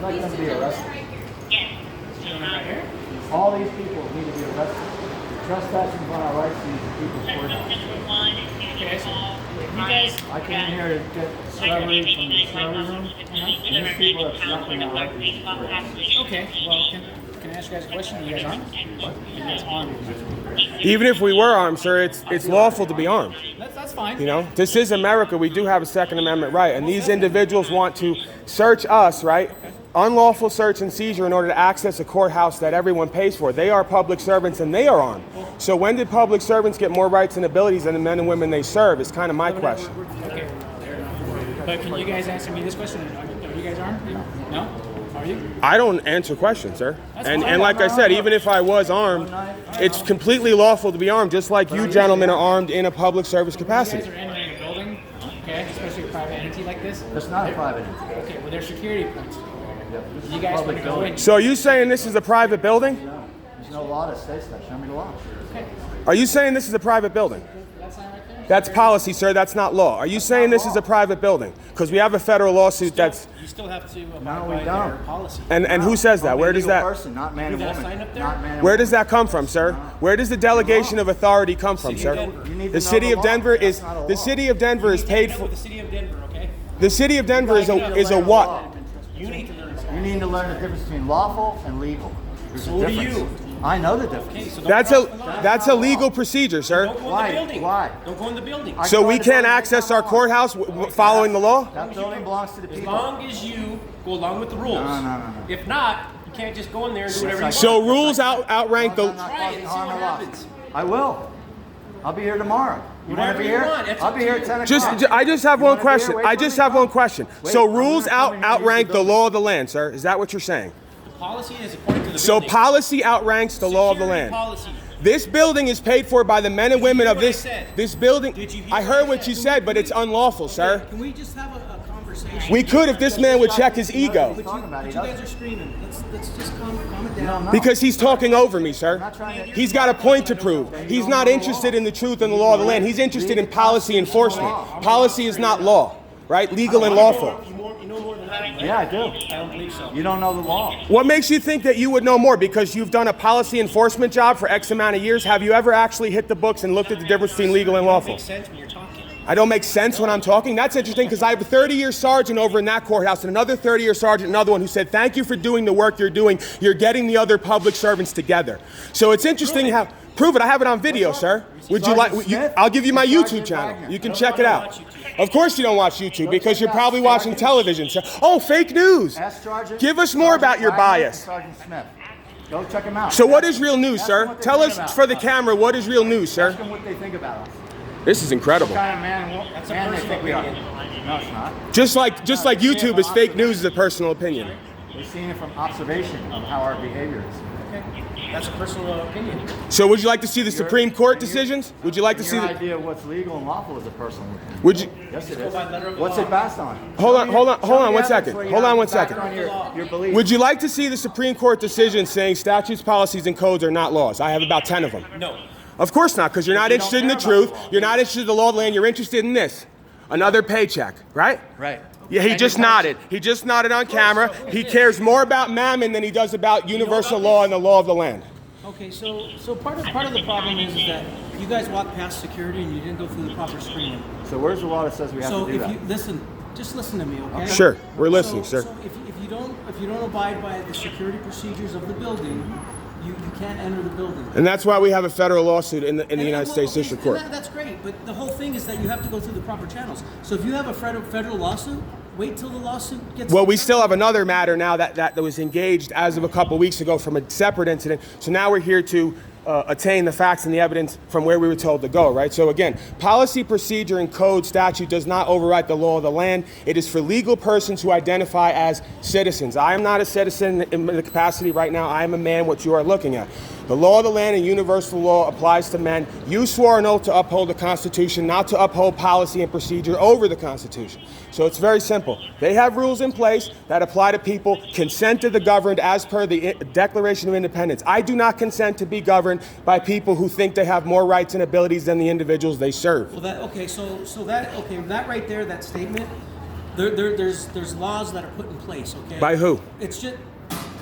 I'd like them to be arrested. Right here? All these people need to be arrested. Trespassing on our rights to use the people's courthouse. Okay, so you guys... I came here to get celery from the celery room, and these people are obstructing our right to use the courthouse. Okay, well, can I ask you guys a question? Are you guys armed? What? You guys armed? Even if we were armed, sir, it's lawful to be armed. That's fine. You know, this is America. We do have a Second Amendment right, and these individuals want to search us, right? Unlawful search and seizure in order to access a courthouse that everyone pays for. They are public servants and they are armed. So when did public servants get more rights and abilities than the men and women they serve? Is kind of my question. Okay. But can you guys answer me this question? Are you guys armed? No? Are you? I don't answer questions, sir. And like I said, even if I was armed, it's completely lawful to be armed, just like you gentlemen are armed in a public service capacity. You guys are entering a building, okay, especially a private entity like this. It's not a private entity. Okay, well, there's security points. You guys want to go in? So are you saying this is a private building? No. There's no law that states that. Show me the law. Okay. Are you saying this is a private building? That sign right there? That's policy, sir. That's not law. Are you saying this is a private building? Because we have a federal lawsuit that's... You still have to abide No, we by don't. their policy. And who says that? Where does that... Person, not man and that woman. sign up there? Not man and Where woman. does that come from, sir? Where does the delegation of authority come from, sir? The city of Denver is... The city of Denver is paid for... The city of Denver, okay? The city of Denver is a what? You need to learn. You need to learn the difference between lawful and legal. There's So a do difference. you. I know the difference. Okay, so don't That's cross the line. that's a legal procedure, sir. Don't go in Why? the building. Why? Don't go in the building. So we can't access our courthouse following the law? That building belongs to the As people. long as you go along with the rules. No. If not, you can't just go in there and do whatever you want. So rules outrank I'm the... not Try it causing and see harm what or loss. happens. I will. I'll be here tomorrow. You want to Whatever be you here? want. It's I'll up be to here you. at 10 o'clock. I just have You one wanna be here? question. Wait I for just me. have one question. Wait, So I'm rules gonna come in here and use outrank the the building. law of the land, sir? Is that what you're saying? The policy is according to the So building. policy outranks the law of the Security land. Policy. This building is paid for by the men and women hear of what I this said? this building. Did you hear I what heard I what said? you said, but it's unlawful, sir. Can we just have a conversation? We could if this man would check his ego. What talking about? But He you guys doesn't. are screaming. Let's just calm it You don't down. know. Because he's talking over me, sir. not trying to- He's got a point to prove. He's not interested in the truth and the law of the land. He's interested in policy enforcement. Policy is not law, right? Legal and lawful. You know more than I do. Yeah, I do. I don't believe so. You don't know the law. What makes you think that you would know more? Because you've done a policy enforcement job for X amount of years. Have you ever actually hit the books and looked at the difference between legal and lawful? Makes sense when you're talking. I don't make sense when I'm talking. That's interesting because I have a 30-year sergeant over in that courthouse and another 30-year sergeant, another one who said, thank you for doing the work you're doing. You're getting the other public servants together. So it's interesting how, prove it, I have it on video, sir. Would you like, I'll give you my YouTube channel. You can check it out. Of course you don't watch YouTube because you're probably watching television, sir. Oh, fake news. Ask Sergeant. Give us more Sergeant about your Wagner and bias. Sergeant Smith. Go check them out. So what is real news, Ask sir? them what they Tell think us about for the camera, what is real news, Ask sir? them what they think about us. This is incredible. What kind of man, That's a man they personal think we are. opinion. No, it's not. Just like YouTube is fake news is a personal opinion. We're seeing it from observation of how our behavior is. Okay. That's a personal opinion. So would you like to see the Supreme Court decisions? Would you like to see Your the... idea of what's legal and lawful is a personal opinion. Would you... Yes, it Go by letter is. of What's law. it based on? Hold on Show one me second. evidence where you Hold have on one it backed second. on your beliefs. Would you like to see the Supreme Court decision saying statutes, policies, and codes are not laws? I have about 10 of them. No. Of course not, because you're not you don't interested in the care about truth. the law. You're not interested in the law of the land. You're interested in this. Another paycheck, right? Right. Yeah, he And just your nodded. He just nodded on camera. He cares more about mammon than he does about universal law and the law of the land. Okay, so part of the problem is that you guys walked past security and you didn't go through the proper screening. So where's the law that says we have So to do if that? you listen, just listen to me, okay? Sure, we're listening, sir. So if you don't abide by the security procedures of the building, you can't enter the building. And that's why we have a federal lawsuit in the United Well, States okay, District and Court. That's great, but the whole thing is that you have to go through the proper channels. So if you have a federal lawsuit, wait till the lawsuit gets. Well, we still have another matter now that was engaged as of a couple weeks ago from a separate incident. So now we're here to attain the facts and the evidence from where we were told to go, right? So again, policy, procedure, and code statute does not override the law of the land. It is for legal persons who identify as citizens. I am not a citizen in the capacity right now. I am a man, what you are looking at. The law of the land and universal law applies to men. You swore an oath to uphold the Constitution, not to uphold policy and procedure over the Constitution. So it's very simple. They have rules in place that apply to people. Consent to the governed as per the Declaration of Independence. I do not consent to be governed by people who think they have more rights and abilities than the individuals they serve. Well, that right there, that statement, There's laws that are put in place, okay? By who? It's just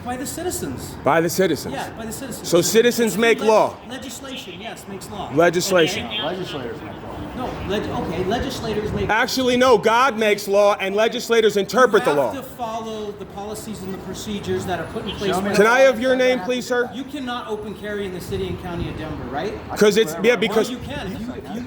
by the citizens. By the citizens. Yeah, by the citizens. So citizens make law. Legislation, yes, makes law. Legislation. Legislators make law. No, okay, legislators make. Actually, no. God makes law, and legislators interpret the law. You have to follow the policies and the procedures that are put in place. Can I have your name, please, sir? You cannot open carry in the city and county of Denver, right? Because it's because Well, you can.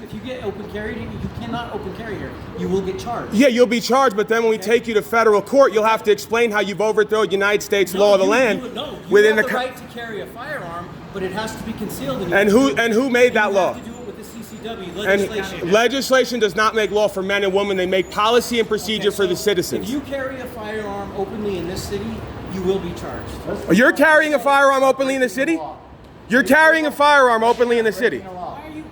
If you get open carry, you cannot open carry here. You will get charged. yeah, you'll be charged. But then when we take you to federal court, you'll have to explain how you've overthrown United States law of the land You within have the the right to carry a firearm, but it has to be concealed. and who made that law? You have to do it with the CCW And legislation. legislation does not make law for men and women. They make policy and procedure for the If citizens. you carry a firearm openly in this city, you will be charged. You're carrying a firearm openly in the city? You're carrying a firearm openly in the city. Why are you?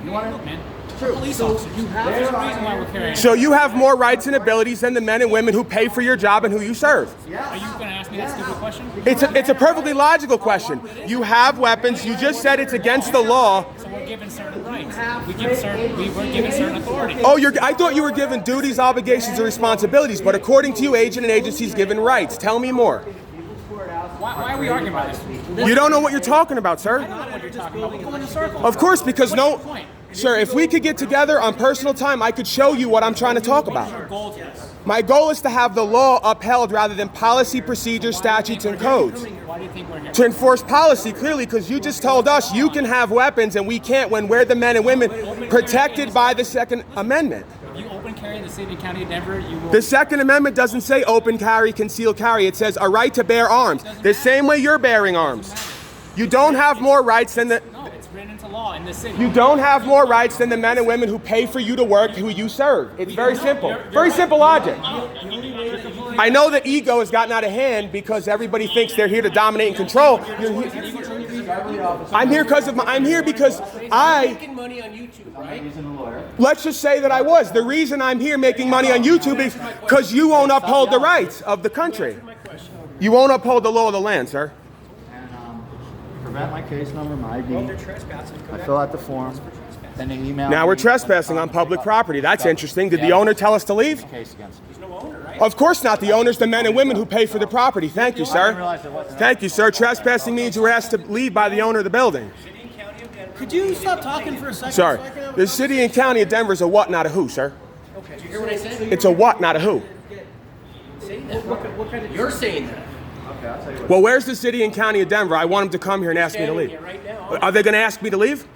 You want Look, man. True. Police So officers. you have There's to a reason why we're carrying. So you have more rights and abilities than the men and women who pay for your job and who you serve. Are you going to ask me that stupid question? It's a perfectly logical question. You have weapons. You just said it's against the law. So we're given certain rights. We were given certain authority. Oh, I thought you were given duties, obligations, and responsibilities. But according to you, agent and agency is given rights. Tell me more. Why are we arguing about this? You don't know what you're talking about, sir. I don't know what you're talking about. We're going in circles. Of course, because What's no. your point? Sir, if we could get together on personal time, I could show you what I'm trying to talk What's your about. goal to this? My goal is to have the law upheld rather than policy, procedures, statutes, and codes. Why do you think we're here? To enforce policy, clearly, because you just told us you can have weapons and we can't when we're the men and women protected by the Second Amendment. If you open carry in the city and county of Denver, you will. The Second Amendment doesn't say open carry, concealed carry. It says a right to bear arms. The same way you're bearing arms. You don't have more rights than the. No, it's written into law in this city. You don't have more rights than the men and women who pay for you to work, who you serve. It's very simple. Very simple logic. I know that ego has gotten out of hand because everybody thinks they're here to dominate and control. I'm here because Making money on YouTube, right? let's just say that I was. The reason I'm here making money on YouTube is because you won't uphold the rights of the country. You won't uphold the law of the land, sir. And prevent my case number, my ID. I fill out the form. Then they email. Now we're me. trespassing on public property. That's interesting. Did the owner tell us to leave? Case against me. Of course not. The owner's the men and women who pay for the property. Thank you, sir. Thank you, sir. Trespassing means you were asked to leave by the owner of the building. Could you stop talking for a second? Sorry. so I can have The city and county of Denver is a what, not a who, sir. Okay. Did you hear what I said? It's a what, not a who. What kind of, you're saying that. Okay, I'll tell you what. Well, where's the city and county of Denver? I want them to come here and ask me to leave. Right now. Are they going to ask me to leave?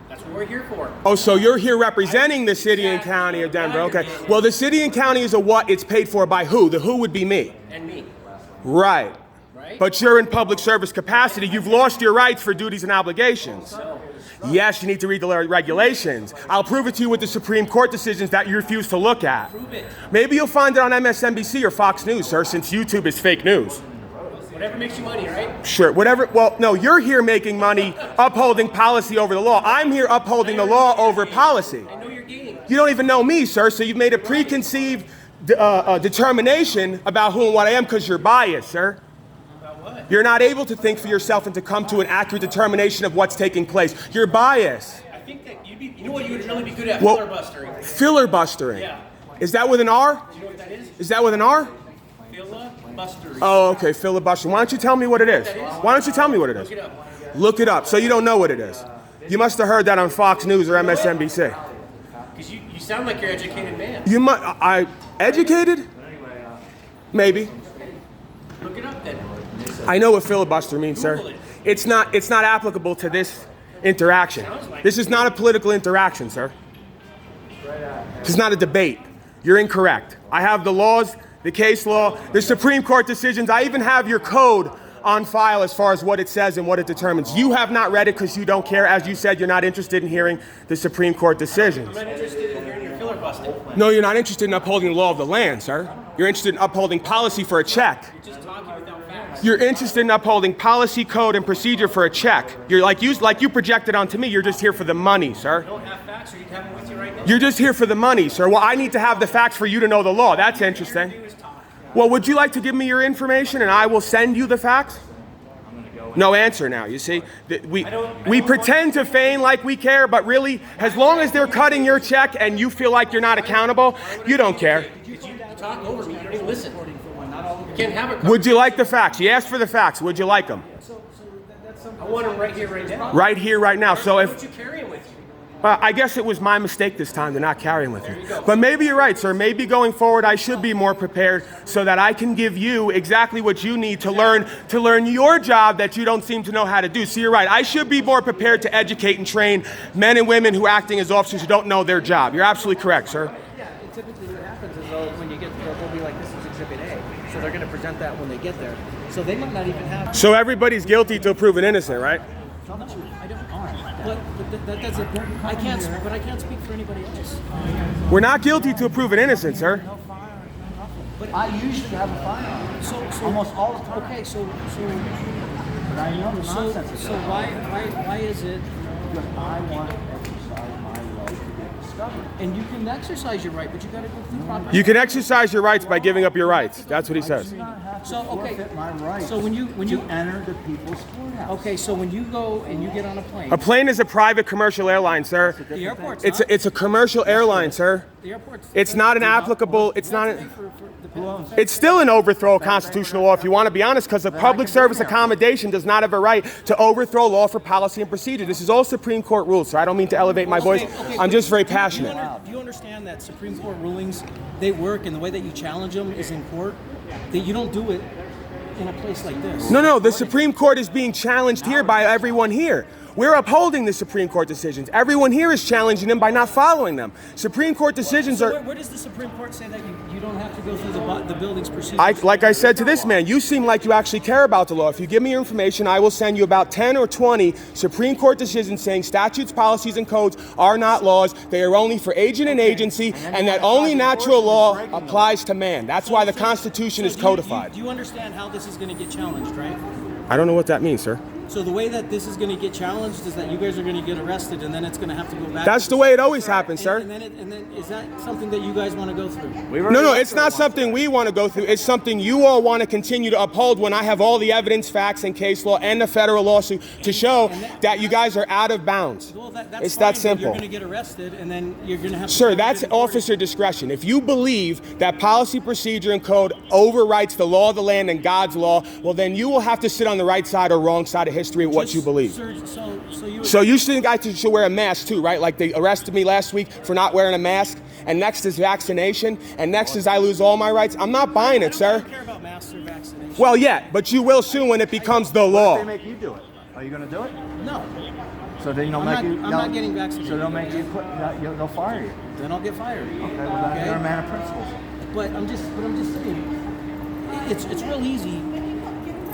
That's what we're here for. Oh, so you're here representing the city and county of Denver. Okay. Well, the city and county is a what. It's paid for by who? The who would be me. And me. Right. Right? But you're in public service capacity. You've lost your rights for duties and obligations. Yes, you need to read the regulations. I'll prove it to you with the Supreme Court decisions that you refuse to look at. Prove it. Maybe you'll find it on MSNBC or Fox News, sir, since YouTube is fake news. Whatever makes you money, right? Sure, whatever. Well, no, you're here making money upholding policy over the law. I'm here upholding the law over policy. I know your game. You don't even know me, sir, so you've made a preconceived determination about who and what I am because you're biased, sir. About what? You're not able to think for yourself and to come to an accurate determination of what's taking place. You're biased. I think that you'd be, you know what you would really be good at? Well, Filibustering. Filibustering. Yeah. Is that with an R? Do you know what that is? Is that with an R? Filibustering. Oh, okay, filibustering. Why don't you tell me what it is? Why don't you tell me what it is? Look it up. Look it up. So you don't know what it is. You must have heard that on Fox News or MSNBC. Because you sound like you're an educated man. You might. I educated? Maybe. Look it up then. I know what filibuster means, sir. Google it. It's not applicable to this interaction. This is not a political interaction, sir. This is not a debate. You're incorrect. I have the laws, the case law, the Supreme Court decisions. I even have your code on file as far as what it says and what it determines. You have not read it because you don't care. As you said, you're not interested in hearing the Supreme Court decisions. I'm not interested in hearing your filibustering. No, you're not interested in upholding the law of the land, sir. You're interested in upholding policy for a check. You're just talking without facts. You're interested in upholding policy, code, and procedure for a check. You're like you projected onto me. You're just here for the money, sir. You don't have facts, or you'd have them with you right now. You're just here for the money, sir. Well, I need to have the facts for you to know the law. That's interesting. Do is talk. Well, would you like to give me your information and I will send you the facts? No answer now, you see. We pretend to feign like we care, but really, as long as they're cutting your check and you feel like you're not accountable, you don't care. Did you talk over me. You don't even listen. You can't have a. Would you like the facts? He asked for the facts. Would you like them? I want them right here, right now. Right here, right now. So if What you carrying with you? I guess it was my mistake this time to not carry him with me. But maybe you're right, sir. Maybe going forward, I should be more prepared so that I can give you exactly what you need to learn your job that you don't seem to know how to do. So you're right. I should be more prepared to educate and train men and women who are acting as officers who don't know their job. You're absolutely correct, sir. Yeah, and typically what happens is when you get there, they'll be like, this is Exhibit A. So they're going to present that when they get there. So they might not even have. So everybody's guilty till proven innocent, right? No, I don't. But that doesn't. I can't speak for anybody else. We're not guilty till proven innocent, sir. But I usually have a firearm. so Almost all the time. Okay, But I know the nonsense is so why is it? Because I want to exercise my right to get discovered. And you can exercise your right, but you got to go through proper. You can exercise your rights by giving up your rights. That's what he says. I do not have to So, okay. forfeit my rights So when you to enter the people's courthouse. Okay, so when you go and you get on a plane, A plane is a private commercial airline, sir. the airport's It's a commercial airline, sir. the airport's. It's not an applicable. It's not. For It's still an overthrow of constitutional law, if you want to be honest, because the public service accommodation does not have a right to overthrow lawful policy and procedure. This is all Supreme Court rules, so I don't mean to elevate my voice. I'm just very passionate. Do you understand that Supreme Court rulings, they work, and the way that you challenge them is in court? That you don't do it in a place like this. No, the Supreme Court is being challenged here by everyone here. We're upholding the Supreme Court decisions. Everyone here is challenging them by not following them. Supreme Court decisions So are... where does the Supreme Court say that you don't have to go through the building's procedures? Like I said to this man, you seem like you actually care about the law. If you give me your information, I will send you about 10 or 20 Supreme Court decisions saying statutes, policies, and codes are not laws. They are only for agent and agency, and that only natural law applies to man. That's why the Constitution is codified. Do you understand how this is going to get challenged, right? I don't know what that means, sir. So the way that this is going to get challenged is that you guys are going to get arrested, and then it's going to have to go back. That's the way it always happens, sir. And then is that something that you guys want to go through? No, it's not something we want to go through. It's something you all want to continue to uphold when I have all the evidence, facts, and case law and the federal lawsuit to show that you guys are out of bounds. Well, that's it's fine, that but simple. You're going to get arrested, and then you're going to have to... Sir, that's officer discretion. If you believe that policy, procedure, and code overwrites the law of the land and God's law, well, then you will have to sit on the right side or wrong side of history of what you believe. Sir, So you think I should wear a mask too, right? Like they arrested me last week for not wearing a mask, and next is vaccination, and next is I lose all my rights. I'm not buying it, sir. I don't care about masks or vaccination. Well, yeah, but you will soon when it becomes the What if law. they make you do it? Are you going to do it? No. So then they'll make you. I'm not getting vaccinated. So they'll make you quit. They'll fire you. Then I'll get fired. Okay, well then you're a man of principles. But I'm just saying, it's real easy.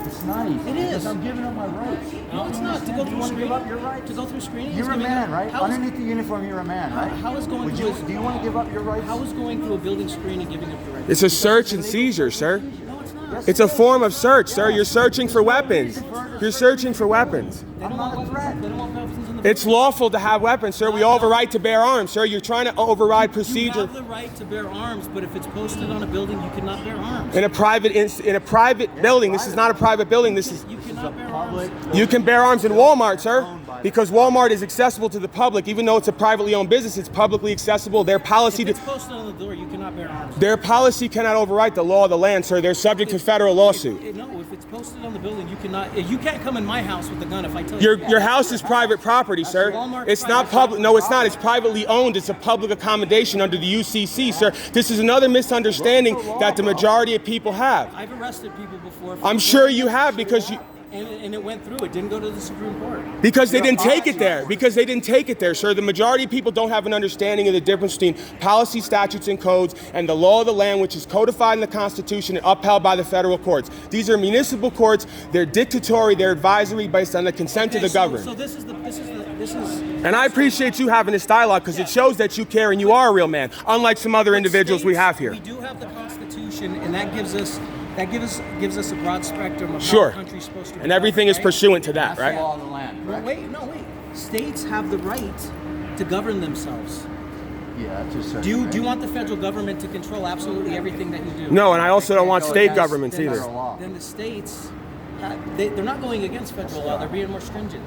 It's nice. It is. Because I'm giving up my rights. No, it's not. To go Do you through want to give up screening. your rights? To go through screening. You're a man, right? How is, Underneath the uniform, you're a man, right? how is going Would through? you? Do you want to give up your rights? How is going through a building screening giving up your rights? It's a search and seizure, sir. No, it's not. It's a form of search, sir. You're searching for weapons. You're searching for weapons. They don't want weapons. They don't want weapons in the. It's lawful to have weapons, sir. We all have a right to bear arms, sir. You're trying to override You procedure. have the right to bear arms, but if it's posted on a building, you cannot bear arms. In a private building. This is not a private building. This is. You cannot bear arms. You can bear arms in Walmart, sir, because Walmart is accessible to the public. Even though it's a privately owned business, it's publicly accessible. Their policy, If it's posted on the door, you cannot bear arms. their policy cannot overwrite the law of the land, sir. They're subject to federal lawsuit. No, if it's posted on the building, you cannot. You can't come in my house with a gun if I tell you. Your house is private property, sir. It's not public. No, it's not. It's privately owned. It's a public accommodation under the UCC, sir. This is another misunderstanding that the majority of people have. I've arrested people before. I'm sure you have because you. And it went through. It didn't go to the Supreme Court. Because they didn't take it there. Because they didn't take it there, sir. The majority of people don't have an understanding of the difference between policy, statutes, and codes and the law of the land, which is codified in the Constitution and upheld by the federal courts. These are municipal courts. They're dictatory. They're advisory based on the consent of the governed. So this is. And I appreciate you having this dialogue because it shows that you care and you are a real man, unlike some other individuals we have here. We do have the Constitution, and that gives us a broad spectrum of Sure. how the country's supposed to be. And everything is right? pursuant to that, That's right? the law of the land. Well, Right? wait. States have the right to govern themselves. Yeah, to a certain Do you degree. want the federal government to control absolutely everything that you do? No, and I also don't want state Yes, governments then either. federal law. Then the states, they're not going against federal law. They're being more stringent.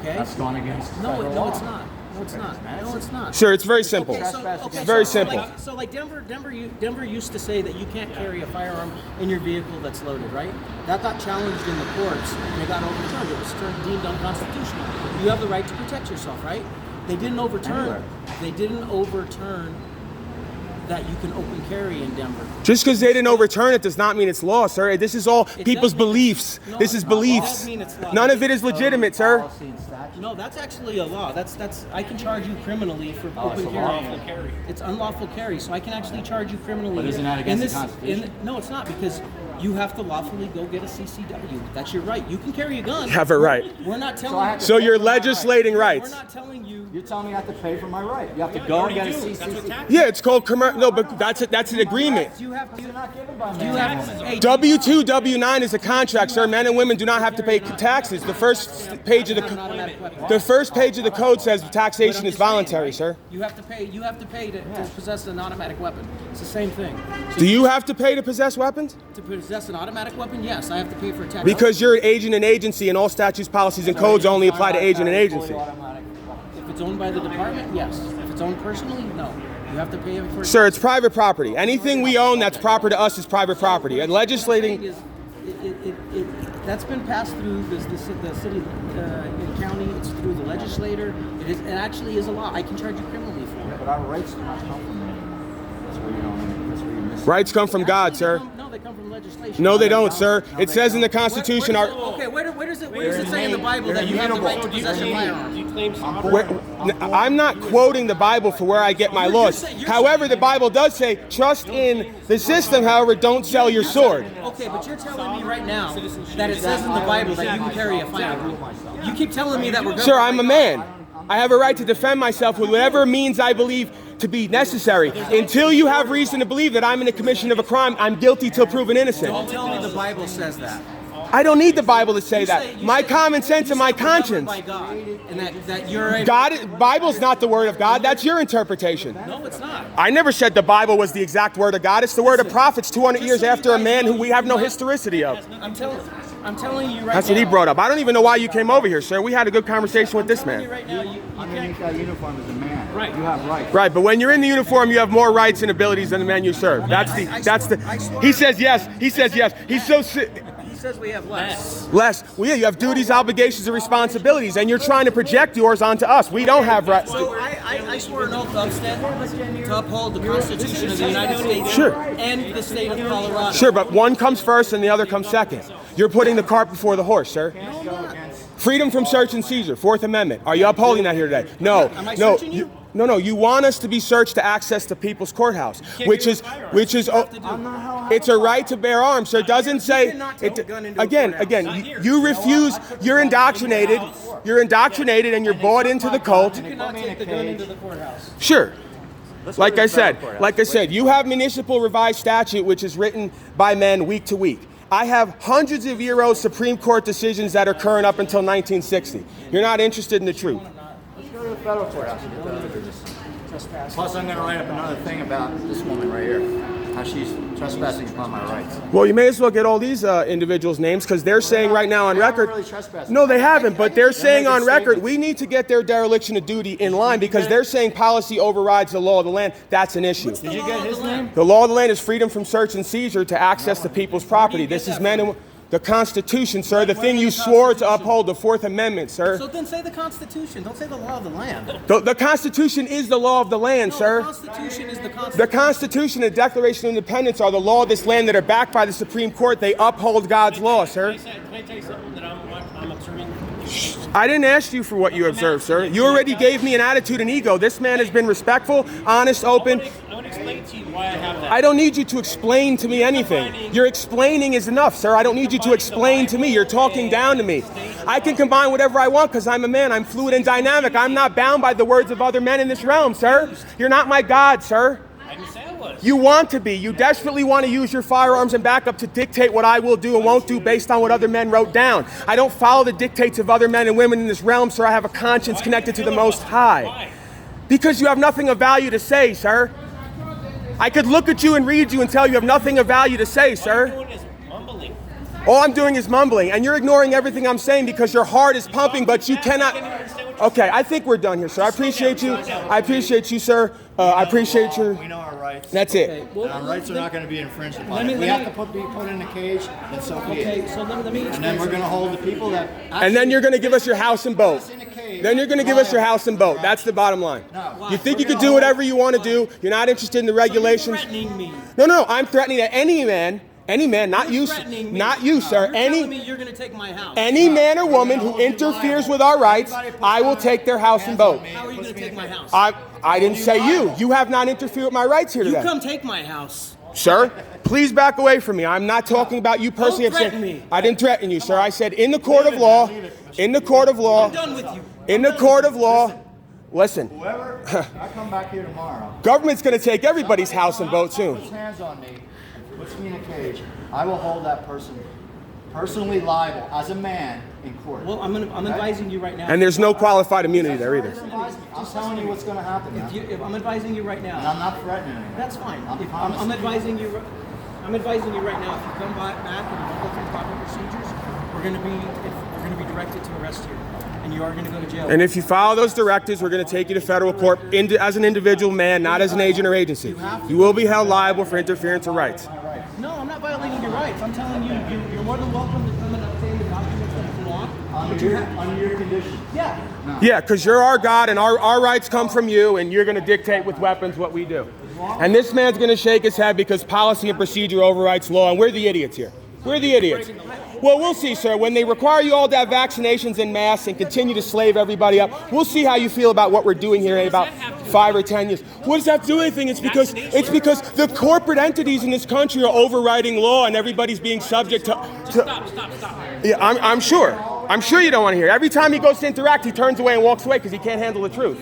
Okay. That's gone against No, federal no, law. it's not. No, it's not. No, it's not. Sir, it's very simple. Okay, It's very simple. Like Denver used to say that you can't carry a firearm in your vehicle that's loaded, right? That got challenged in the courts and it got overturned. It was deemed unconstitutional. You have the right to protect yourself, right? They didn't overturn. They didn't overturn that you can open carry in Denver. Just because they didn't overturn it does not mean it's law, sir. This is all people's beliefs. No, This is it beliefs. does mean it's law. None of it is legitimate, sir. No, that's actually a law. That's I can charge you criminally for open carry. It's unlawful carry, so I can actually charge you criminally. But isn't that against the Constitution? No, it's not, because you have to lawfully go get a CCW. That's your right. You can carry a gun. Have a right. We're not telling So you're legislating We're rights. not telling you. You're telling me I have to pay for my right. You have to go and get a CCC. Yeah, it's called no, but that's an agreement. You have to. You're not given by You man. have to. Hey, W-2, W-9 is a contract, sir. Men and women do not have to pay taxes. The first page of the code says taxation is voluntary, sir. You have to pay. You have to pay to possess an automatic weapon. It's the same thing. So Do you have to pay to possess weapons? to possess an automatic weapon? Yes, I have to pay for a tax. Because you're an agent and agency, and all statutes, policies, and codes only apply to agent and agency. If it's owned by the department, yes. If it's owned personally, no. You have to pay for it. Sir, it's private property. Anything we own that's proper to us is private property. And legislating... That's been passed through the city and county. It's through the legislator. It actually is a law. I can charge you criminally for it. But our rights do not come from me. That's where you don't. That's where you miss. Rights come from God, sir. No, they come from legislation. No, they don't, sir. It says in the Constitution... Okay, where does it say in the Bible that you have the right to possess a firearm? I'm not quoting the Bible for where I get my laws. However, the Bible does say, trust in the system, however, don't sell your sword. Okay, but you're telling me right now that it says in the Bible that you can carry a firearm. You keep telling me that we're going. Sir, I'm a man. I have a right to defend myself with whatever means I believe to be necessary. Until you have reason to believe that I'm in the commission of a crime, I'm guilty till proven innocent. Don't tell me the Bible says that. I don't need the Bible to say that. My common sense and my conscience. By God, and that you're a God, Bible's not the word of God. That's your interpretation. No, it's not. I never said the Bible was the exact word of God. It's the word of prophets 200 years after a man who we have no historicity of. I'm telling you right now. That's what he brought up. I don't even know why you came over here, sir. We had a good conversation with this man. Right now, you Underneath that uniform is a man. Right. You have rights. Right, but when you're in the uniform, you have more rights and abilities than the man you serve. He says yes. He says yes. He's so He says we have less. less. Well, yeah, you have duties, obligations, and responsibilities, and you're trying to project yours onto us. We don't have rights. So I swore an oath upstead to uphold the Constitution of the United States Sure. and the state of Colorado. Sure, but one comes first and the other comes second. You're putting the cart before the horse, sir. Freedom from search and seizure, Fourth Amendment. Are you upholding that here today? No. Am I No. searching you? No. You want us to be searched to access the people's courthouse, which is, it's a right to bear arms, sir. It doesn't say. You cannot take a gun into a Again, courthouse. you refuse. You're indoctrinated. You're indoctrinated, and you're bought into the cult. You cannot take the gun into the courthouse. Sure. Like I said, you have municipal revised statute, which is written by men week to week. I have hundreds of year old Supreme Court decisions that are current up until 1960. You're not interested in the truth. Let's go to the federal courthouse. Plus, I'm going to write up another thing about this woman right here. How she's trespassing upon my rights. Well, you may as well get all these individuals' names because they're saying right now on record. Really trespassing. No, they haven't, but they're saying on record we need to get their dereliction of duty in line because they're saying policy overrides the law of the land. That's an issue. Did you get his name? The law of the land is freedom from search and seizure to access the people's property. This is men and the Constitution, sir. The thing you swore to uphold, the Fourth Amendment, sir. So then say the Constitution. Don't say the law of the land. The Constitution is the law of the land, sir. The Constitution is the Constitution. The Constitution and the Declaration of Independence are the law of this land that are backed by the Supreme Court. They uphold God's law, sir. Can I tell you something that I'm observing? I didn't ask you for what you observed, sir. You already gave me an attitude and ego. This man has been respectful, honest, open. I want to explain to you why I have that. I don't need you to explain to me anything. Your explaining is enough, sir. I don't need you to explain to me. You're talking down to me. I can combine whatever I want because I'm a man. I'm fluid and dynamic. I'm not bound by the words of other men in this realm, sir. You're not my God, sir. I didn't say I was. You want to be. You desperately want to use your firearms and backup to dictate what I will do and won't do based on what other men wrote down. I don't follow the dictates of other men and women in this realm, sir. I have a conscience connected to the Most High. Why? Because you have nothing of value to say, sir. I could look at you and read you and tell you have nothing of value to say, All sir. you're doing is mumbling. All I'm doing is mumbling, and you're ignoring everything I'm saying because your heart is pumping, but you cannot. Okay, I think we're done here, sir. I appreciate you. I appreciate you, sir. I appreciate your. We know our rights. That's it. Okay, well, Our rights are not going to be infringed upon. Let me- If we let have to be put in a cage, then so be Okay, it. so let me And then we're going to hold the people that. And then you're going to give us your house and boat. In a cage. Then you're going to give us your house and boat. That's the bottom line. No. You think you can do whatever you want to do. You're not interested in the regulations. threatening me. No. I'm threatening that any man, not you, Threatening me. not you, sir. You're telling me Any you're going to take my house. any man or woman who interferes with our rights, I will take their house and boat. How are you going to take my house? I didn't say you. You have not interfered with my rights here You today. come take my house. Sir, please back away from me. I'm not talking about you personally. Don't threaten me. I didn't threaten you, sir. I said in the court of law, in the court of law, I'm done with you. in the court of law, listen, Whoever, I come back here tomorrow. government's going to take everybody's house and boat soon. Puts hands on me, puts me in a cage. I will hold that person personally liable as a man in court. Well, I'm advising you right now. And there's no qualified immunity there either. I'm telling you what's going to happen. Now. If I'm advising you right now. And I'm not threatening anyone. That's fine. I'm I'm promising advising you. I'm advising you right now. If you come back and you go through proper procedures, we're going to be directed to arrest you, and you are going to go to jail. And if you follow those directives, we're going to take you to federal court as an individual man, not as an agent or agency. You will be held liable for interference with rights. No, I'm not violating your rights. I'm telling you, you're more than welcome to come and obtain the documents that you want. under your condition. Yeah. Yeah, because you're our God and our rights come from you, and you're going to dictate with weapons what we do. And this man's going to shake his head because policy and procedure overrides law, and we're the idiots here. We're the idiots. Well, we'll see, sir. When they require you all to have vaccinations en masse and continue to slave everybody up, we'll see how you feel about what we're doing here in about 5 or 10 years. What does that have to do with anything? It's because the corporate entities in this country are overriding law, and everybody's being subject to. Stop. Yeah, I'm sure. I'm sure you don't want to hear. Every time he goes to interact, he turns away and walks away because he can't handle the truth.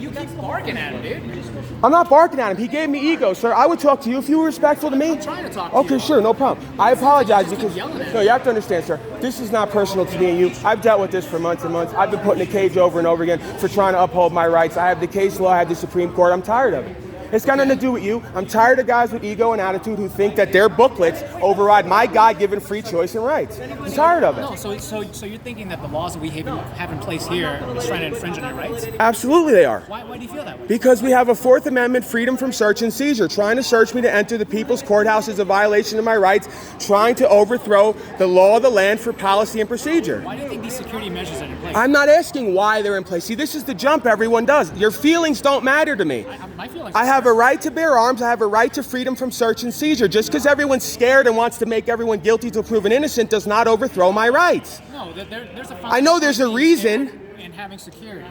You keep barking at him, dude. I'm not barking at him. He gave me ego, sir. I would talk to you if you were respectful to me. I'm trying to talk to you. Okay, sure, no problem. I apologize because yelling at no, you have to understand, sir. This is not personal to me and you. I've dealt with this for months and months. I've been put in a cage over and over again for trying to uphold my rights. I have the case law. I have the Supreme Court. I'm tired of it. It's got nothing to do with you. I'm tired of guys with ego and attitude who think that their booklets override my God-given free choice and rights. I'm tired of it. No, so you're thinking that the laws that we have in place here is trying to infringe on your rights? Absolutely they are. Why do you feel that way? Because we have a Fourth Amendment freedom from search and seizure. Trying to search me to enter the people's courthouse is a violation of my rights. Trying to overthrow the law of the land for policy and procedure. Why do you think these security measures are in place? I'm not asking why they're in place. See, this is the jump everyone does. Your feelings don't matter to me. My feelings. I have a right to bear arms. I have a right to freedom from search and seizure. Just because everyone's scared and wants to make everyone guilty to prove an innocent does not overthrow my rights. No, there's a. I know there's a reason. In having security.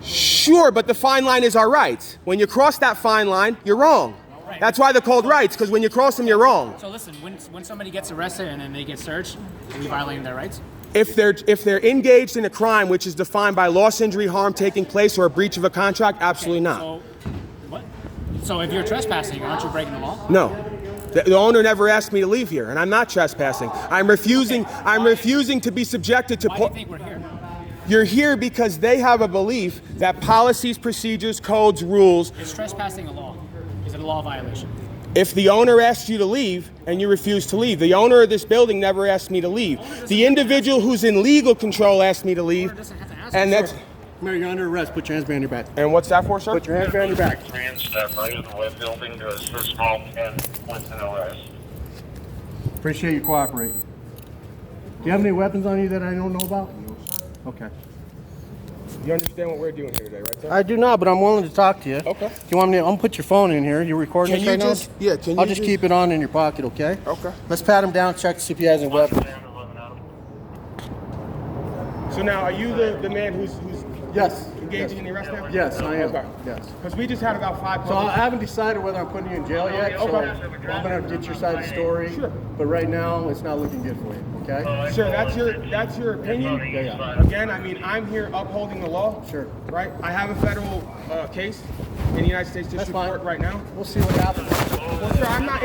Sure, but the fine line is our rights. When you cross that fine line, you're wrong. That's why they're called rights, because when you cross them, you're wrong. So listen, when somebody gets arrested and then they get searched, are we violating their rights? If they're engaged in a crime which is defined by loss, injury, harm taking place, or a breach of a contract, absolutely not. So, what? So if you're trespassing, aren't you breaking the law? No. The owner never asked me to leave here, and I'm not trespassing. I'm refusing to be subjected to. Why do you think we're here? You're here because they have a belief that policies, procedures, codes, rules. Is trespassing a law? Is it a law violation? If the owner asks you to leave and you refuse to leave, the owner of this building never asked me to leave. The individual who's in legal control asked me to leave, and that's. Mayor, you're under arrest. Put your hands behind your back. And what's that for, sir? Put your hands behind your back. Step right in the web building goes for small and went to no arrest. Appreciate you cooperating. Do you have any weapons on you that I don't know about? No, sir. Okay. You understand what we're doing here today, right, sir? I do not, but I'm willing to talk to you. Okay. Do you want me to? I'm gonna put your phone in here. You recording Can this you right just? now? Yeah. Can you? I'll just keep it on in your pocket, okay? Okay. Let's pat him down. Check to see if he has any weapons. So now, are you the man who's Yes. engaging in the arrest now? Yes, I am. Okay. Yes. Because we just had about 5. So I haven't decided whether I'm putting you in jail yet. So Okay. I'm gonna get your side of the story. Sure. But right now, it's not looking good for you. Okay. Sir, that's your opinion. Yeah. Again, I mean, I'm here upholding the law. Sure. Right. I have a federal case in the United States District fine. Court right now. We'll see what happens. Well, sir, I'm not